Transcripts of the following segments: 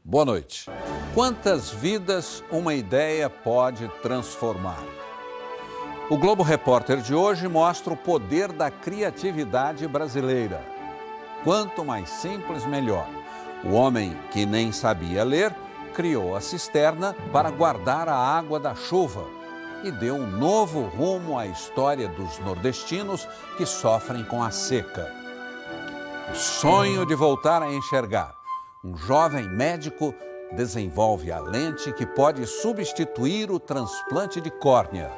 Boa noite. Quantas vidas uma ideia pode transformar? O Globo Repórter de hoje mostra o poder da criatividade brasileira. Quanto mais simples, melhor. O homem que nem sabia ler criou a cisterna para guardar a água da chuva e deu um novo rumo à história dos nordestinos que sofrem com a seca. O sonho de voltar a enxergar. Um jovem médico desenvolve a lente que pode substituir o transplante de córnea.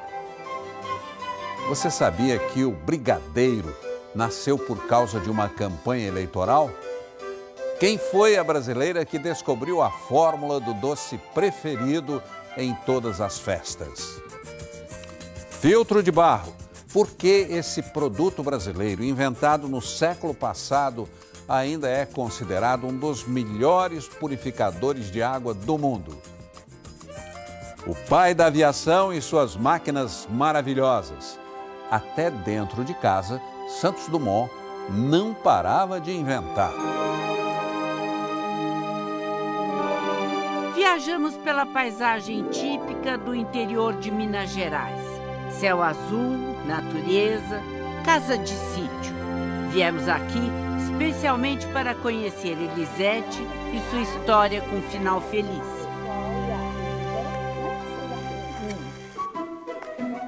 Você sabia que o brigadeiro nasceu por causa de uma campanha eleitoral? Quem foi a brasileira que descobriu a fórmula do doce preferido em todas as festas? Filtro de barro. Por que esse produto brasileiro, inventado no século passado, ainda é considerado um dos melhores purificadores de água do mundo? O pai da aviação e suas máquinas maravilhosas. Até dentro de casa, Santos Dumont não parava de inventar. Viajamos pela paisagem típica do interior de Minas Gerais. Céu azul, natureza, casa de sítio. Viemos aqui especialmente para conhecer Elisete e sua história com final feliz.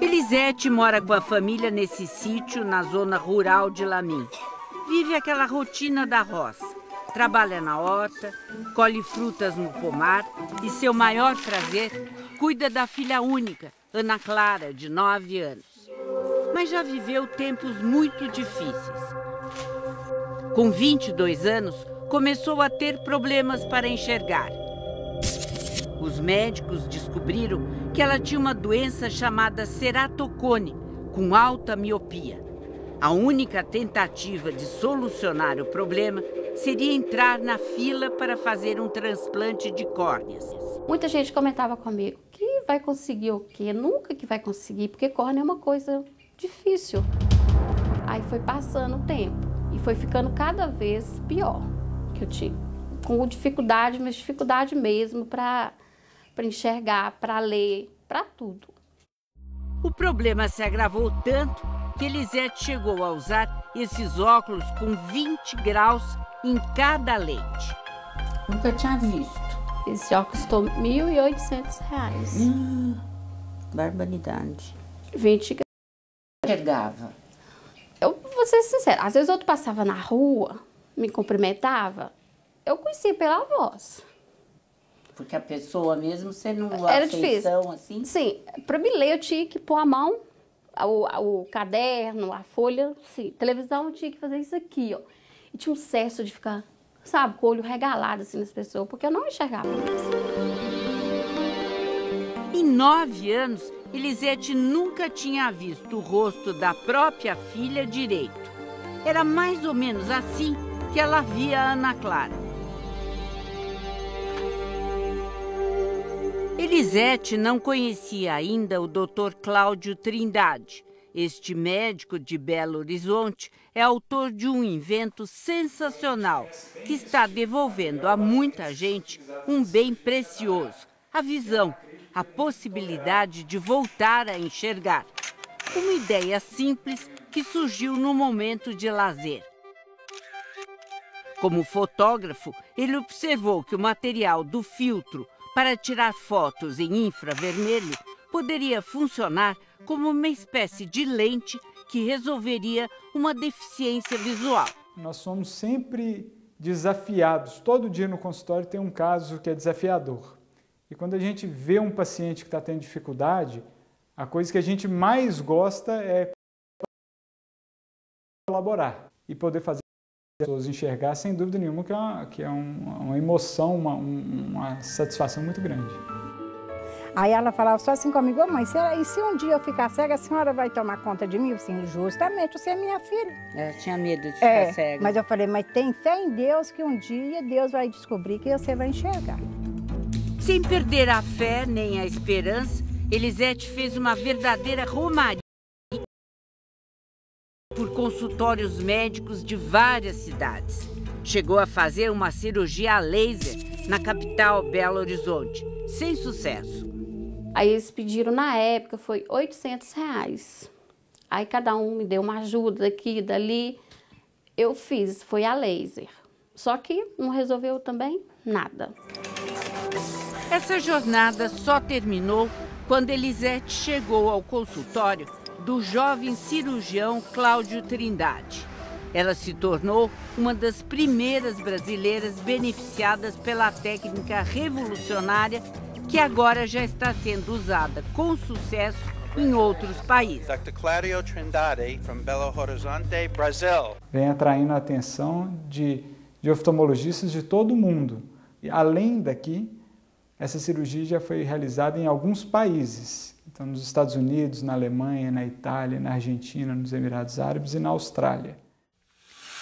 Elisete mora com a família nesse sítio na zona rural de Lamim. Vive aquela rotina da roça. Trabalha na horta, colhe frutas no pomar e seu maior prazer, cuida da filha única, Ana Clara, de 9 anos. Mas já viveu tempos muito difíceis. Com 22 anos, começou a ter problemas para enxergar. Os médicos descobriram que ela tinha uma doença chamada ceratocone, com alta miopia. A única tentativa de solucionar o problema seria entrar na fila para fazer um transplante de córneas. Muita gente comentava comigo que vai conseguir o quê? Nunca que vai conseguir, porque córnea é uma coisa difícil. Aí foi passando o tempo e foi ficando cada vez pior que eu tinha. Com dificuldade, mas dificuldade mesmo para enxergar, para ler, para tudo. O problema se agravou tanto que Elisete chegou a usar esses óculos com 20 graus em cada lente. Nunca tinha visto. Esse óculos custou R$ 1.800. Barbaridade. 20 graus. Enxergava. Eu vou ser sincera, às vezes outro passava na rua, me cumprimentava, eu conhecia pela voz. Porque a pessoa mesmo, você não Era afeição, difícil. assim? Sim, para me ler eu tinha que pôr a mão, o caderno, a folha, sim. Televisão eu tinha que fazer isso aqui, ó. E tinha um excesso de ficar, sabe, com o olho regalado assim nas pessoas, porque eu não enxergava mais. Em 9 anos, Elisete nunca tinha visto o rosto da própria filha direito. Era mais ou menos assim que ela via a Ana Clara. Elisete não conhecia ainda o Dr. Cláudio Trindade. Este médico de Belo Horizonte é autor de um invento sensacional que está devolvendo a muita gente um bem precioso, a visão, a possibilidade de voltar a enxergar. Uma ideia simples que surgiu no momento de lazer. Como fotógrafo, ele observou que o material do filtro para tirar fotos em infravermelho poderia funcionar como uma espécie de lente que resolveria uma deficiência visual. Nós somos sempre desafiados. Todo dia no consultório tem um caso que é desafiador. E quando a gente vê um paciente que está tendo dificuldade, a coisa que a gente mais gosta é colaborar e poder fazer as pessoas enxergar, sem dúvida nenhuma, que é uma emoção, uma satisfação muito grande. Aí ela falava só assim comigo: ô mãe, e se um dia eu ficar cega, a senhora vai tomar conta de mim? Eu assim, justamente, você é minha filha. Ela tinha medo de ficar cega. Mas eu falei, mas tem fé em Deus que um dia Deus vai descobrir que você vai enxergar. Sem perder a fé nem a esperança, Elisete fez uma verdadeira romaria por consultórios médicos de várias cidades. Chegou a fazer uma cirurgia a laser na capital Belo Horizonte, sem sucesso. Aí eles pediram, na época, foi R$800. Aí cada um me deu uma ajuda daqui, dali. Eu fiz, foi a laser. Só que não resolveu também nada. Essa jornada só terminou quando Elisete chegou ao consultório do jovem cirurgião Cláudio Trindade. Ela se tornou uma das primeiras brasileiras beneficiadas pela técnica revolucionária que agora já está sendo usada com sucesso em outros países. Dr. Cláudio Trindade, from Belo Horizonte, Brasil. Vem atraindo a atenção de oftalmologistas de todo o mundo. E, além daqui, essa cirurgia já foi realizada em alguns países. Então, nos Estados Unidos, na Alemanha, na Itália, na Argentina, nos Emirados Árabes e na Austrália.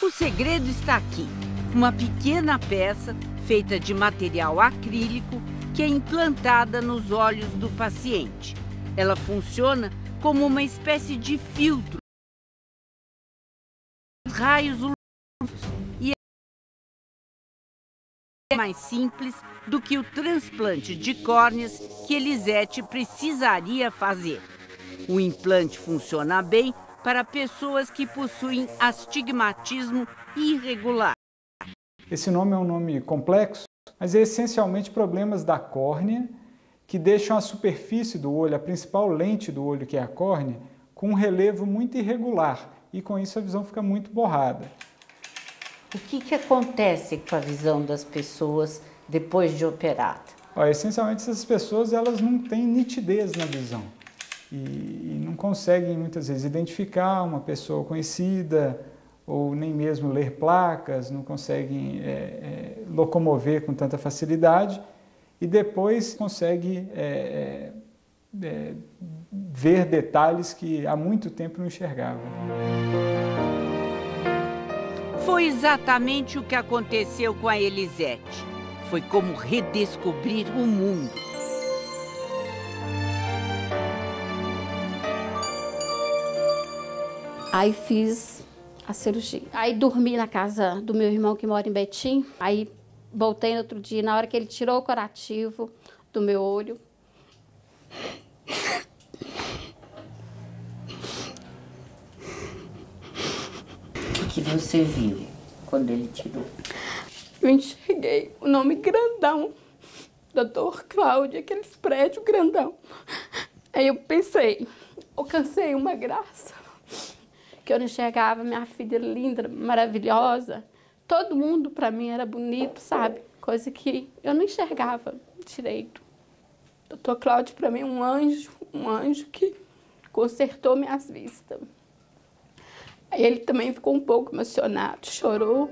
O segredo está aqui. Uma pequena peça feita de material acrílico que é implantada nos olhos do paciente. Ela funciona como uma espécie de filtro. Raios ultravioletos e é mais simples do que o transplante de córneas que Elisete precisaria fazer. O implante funciona bem para pessoas que possuem astigmatismo irregular. Esse nome é um nome complexo, mas é essencialmente problemas da córnea que deixam a superfície do olho, a principal lente do olho, que é a córnea, com um relevo muito irregular e com isso a visão fica muito borrada. O que acontece com a visão das pessoas depois de operada? Essencialmente essas pessoas elas não têm nitidez na visão e não conseguem muitas vezes identificar uma pessoa conhecida ou nem mesmo ler placas, não conseguem locomover com tanta facilidade e depois consegue ver detalhes que há muito tempo não enxergavam. Foi exatamente o que aconteceu com a Elisete. Foi como redescobrir o mundo. Aí fiz a cirurgia. Aí dormi na casa do meu irmão que mora em Betim. Aí voltei no outro dia, na hora que ele tirou o curativo do meu olho. O que você viu quando ele tirou? Eu enxerguei o nome grandão, Dr. Cláudio, aqueles prédios grandão. Aí eu pensei, alcancei uma graça, que eu não enxergava minha filha linda, maravilhosa. Todo mundo para mim era bonito, sabe? Coisa que eu não enxergava direito. Dr. Cláudio para mim é um anjo que consertou minhas vistas. Aí ele também ficou um pouco emocionado, chorou.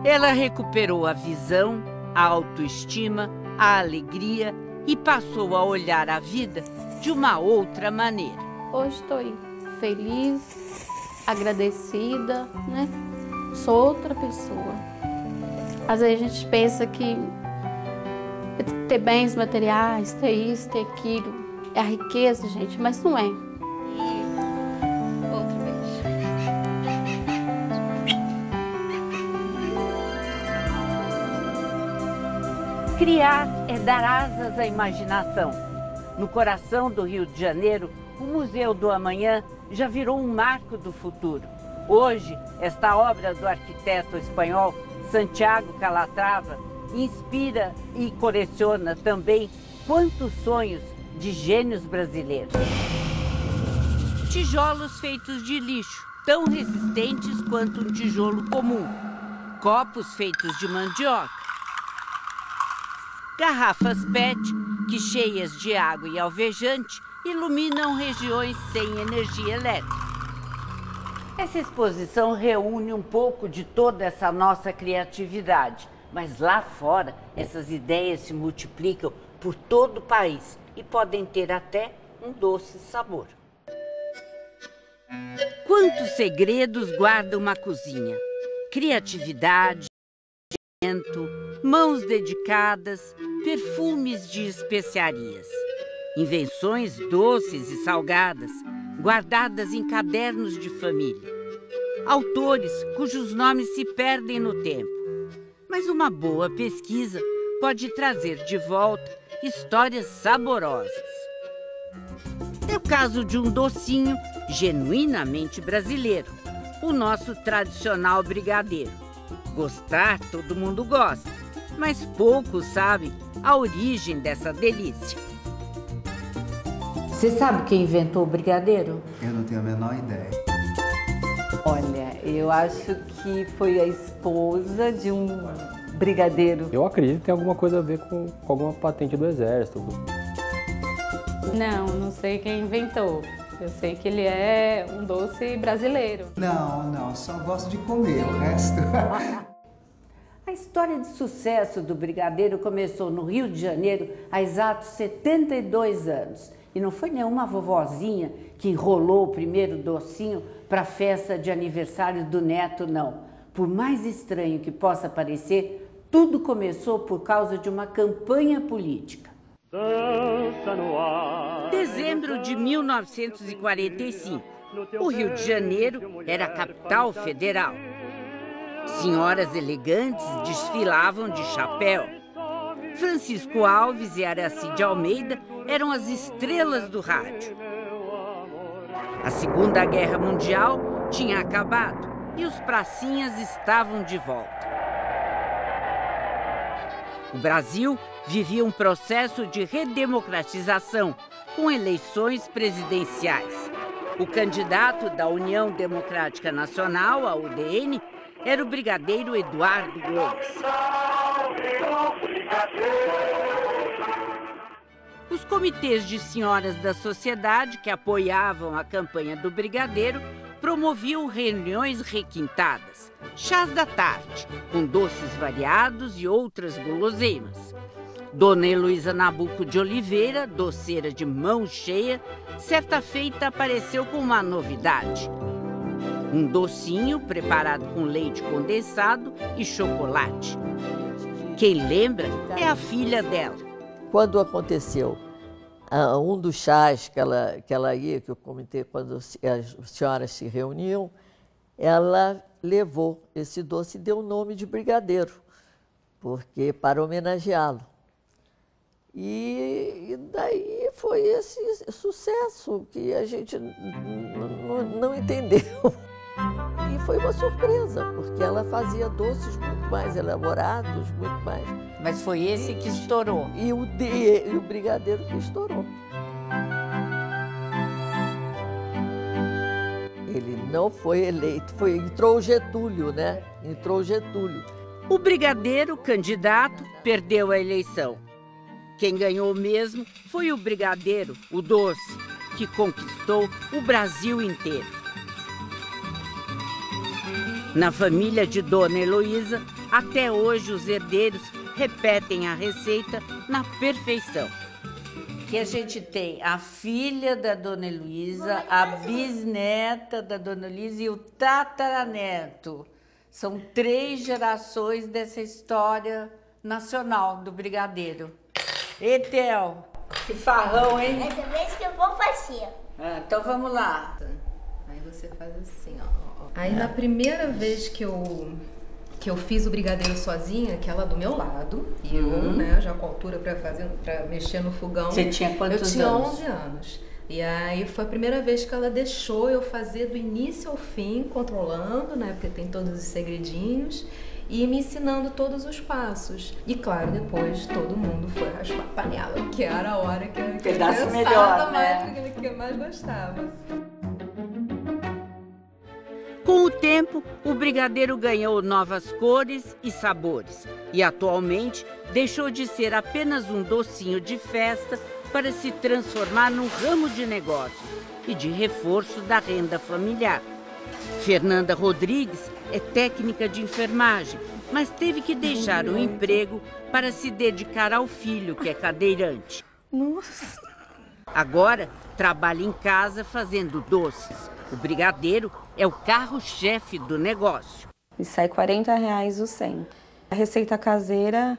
Ela recuperou a visão, a autoestima, a alegria e passou a olhar a vida de uma outra maneira. Hoje estou feliz, agradecida, né? Sou outra pessoa. Às vezes a gente pensa que ter bens materiais, ter isso, ter aquilo, é a riqueza, gente, mas não é. Outra vez. Criar é dar asas à imaginação. No coração do Rio de Janeiro, o Museu do Amanhã já virou um marco do futuro. Hoje, esta obra do arquiteto espanhol Santiago Calatrava inspira e coleciona também quantos sonhos de gênios brasileiros. Tijolos feitos de lixo, tão resistentes quanto um tijolo comum. Copos feitos de mandioca. Garrafas PET que, cheias de água e alvejante, iluminam regiões sem energia elétrica. Essa exposição reúne um pouco de toda essa nossa criatividade, mas lá fora essas ideias se multiplicam por todo o país e podem ter até um doce sabor. Quantos segredos guarda uma cozinha? Criatividade, mãos dedicadas, perfumes de especiarias. Invenções doces e salgadas, guardadas em cadernos de família. autores cujos nomes se perdem no tempo. Mas uma boa pesquisa pode trazer de volta histórias saborosas. É o caso de um docinho genuinamente brasileiro, o nosso tradicional brigadeiro. Gostar, todo mundo gosta, mas poucos sabem a origem dessa delícia. Você sabe quem inventou o brigadeiro? Eu não tenho a menor ideia. Olha, eu acho que foi a esposa de um brigadeiro. Eu acredito que tem alguma coisa a ver com alguma patente do exército. Não sei quem inventou. Eu sei que ele é um doce brasileiro. Não, só gosto de comer, o resto... A história de sucesso do brigadeiro começou no Rio de Janeiro há exatos 72 anos. E não foi nenhuma vovozinha que enrolou o primeiro docinho para a festa de aniversário do neto, não. Por mais estranho que possa parecer, tudo começou por causa de uma campanha política. Dezembro de 1945, o Rio de Janeiro era a capital federal. Senhoras elegantes desfilavam de chapéu. Francisco Alves e Aracide Almeida eram as estrelas do rádio. A Segunda Guerra Mundial tinha acabado e os pracinhas estavam de volta. O Brasil vivia um processo de redemocratização com eleições presidenciais. O candidato da União Democrática Nacional, a UDN, era o brigadeiro Eduardo Gomes. Os comitês de senhoras da sociedade que apoiavam a campanha do brigadeiro promoviam reuniões requintadas, chás da tarde, com doces variados e outras guloseimas. Dona Heloísa Nabuco de Oliveira, doceira de mão cheia, certa feita apareceu com uma novidade. Um docinho preparado com leite condensado e chocolate. Quem lembra é a filha dela. Quando aconteceu um dos chás que ela ia, que eu comentei, quando as senhoras se reuniam, ela levou esse doce e deu o nome de brigadeiro, porque para homenageá-lo. E daí foi esse sucesso que a gente não entendeu. E foi uma surpresa, porque ela fazia doces muito mais elaborados, muito mais... Mas foi esse que estourou. E o brigadeiro que estourou. Ele não foi eleito, entrou o Getúlio, né? Entrou o Getúlio. O brigadeiro, candidato, perdeu a eleição. Quem ganhou mesmo foi o brigadeiro, o doce, que conquistou o Brasil inteiro. Na família de Dona Heloísa, até hoje os herdeiros repetem a receita na perfeição. Que a gente tem a filha da Dona Heloísa, a bisneta da Dona Heloísa e o tataraneto. São 3 gerações dessa história nacional do brigadeiro. E Theo, que farrão, hein? Essa vez que eu vou fazer. Então vamos lá. Aí você faz assim, ó. Aí na primeira vez que eu fiz o brigadeiro sozinha, que ela do meu lado, e eu, né, já com altura pra mexer no fogão. Você tinha quantos anos? Eu tinha 11 anos. E aí foi a primeira vez que ela deixou eu fazer do início ao fim, controlando, né, porque tem todos os segredinhos, e me ensinando todos os passos. E claro, depois todo mundo foi raspar a panela, que era a hora que eu pedaço melhor, né? Que eu mais gostava. Com o tempo, o brigadeiro ganhou novas cores e sabores e atualmente deixou de ser apenas um docinho de festa para se transformar num ramo de negócios e de reforço da renda familiar. Fernanda Rodrigues é técnica de enfermagem, mas teve que deixar o emprego para se dedicar ao filho, que é cadeirante. Nossa! Agora, trabalha em casa fazendo doces. O brigadeiro é o carro-chefe do negócio. E sai R$40 o 100. A receita caseira,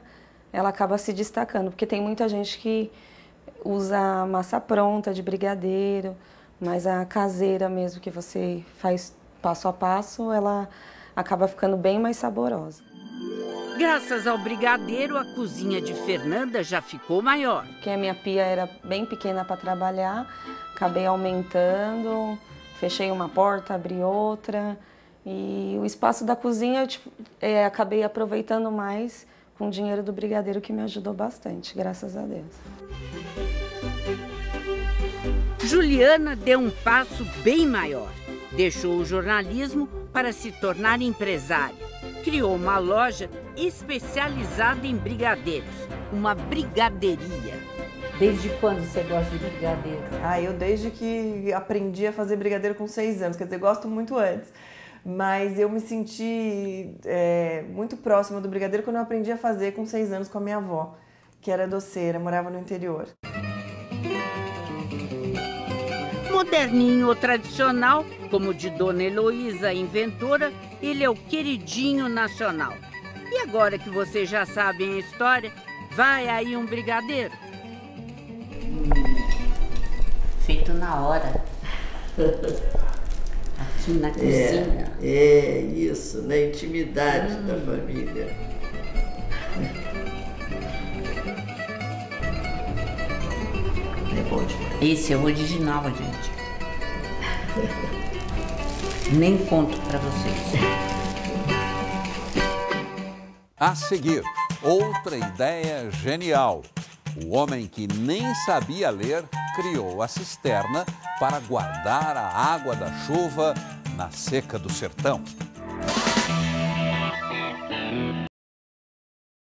ela acaba se destacando, porque tem muita gente que usa massa pronta de brigadeiro, mas a caseira mesmo, que você faz passo a passo, ela acaba ficando bem mais saborosa. Graças ao brigadeiro, a cozinha de Fernanda já ficou maior. Porque a minha pia era bem pequena para trabalhar, acabei aumentando, fechei uma porta, abri outra. E o espaço da cozinha acabei aproveitando mais com o dinheiro do brigadeiro, que me ajudou bastante, graças a Deus. Juliana deu um passo bem maior. Deixou o jornalismo para se tornar empresária. Criou uma loja especializada em brigadeiros, uma brigadeiria. Desde quando você gosta de brigadeiro? Eu desde que aprendi a fazer brigadeiro com 6 anos, quer dizer, gosto muito antes. Mas eu me senti muito próxima do brigadeiro quando eu aprendi a fazer com 6 anos com a minha avó, que era doceira, morava no interior. Moderninho ou tradicional, como o de Dona Heloísa, a inventora, ele é o queridinho nacional. E agora que vocês já sabem a história, vai aí um brigadeiro? Feito na hora. Aqui na cozinha. É isso, na intimidade da família. É bom demais. Esse é o original, gente. Nem conto pra vocês. A seguir, outra ideia genial. O homem que nem sabia ler criou a cisterna para guardar a água da chuva na seca do sertão.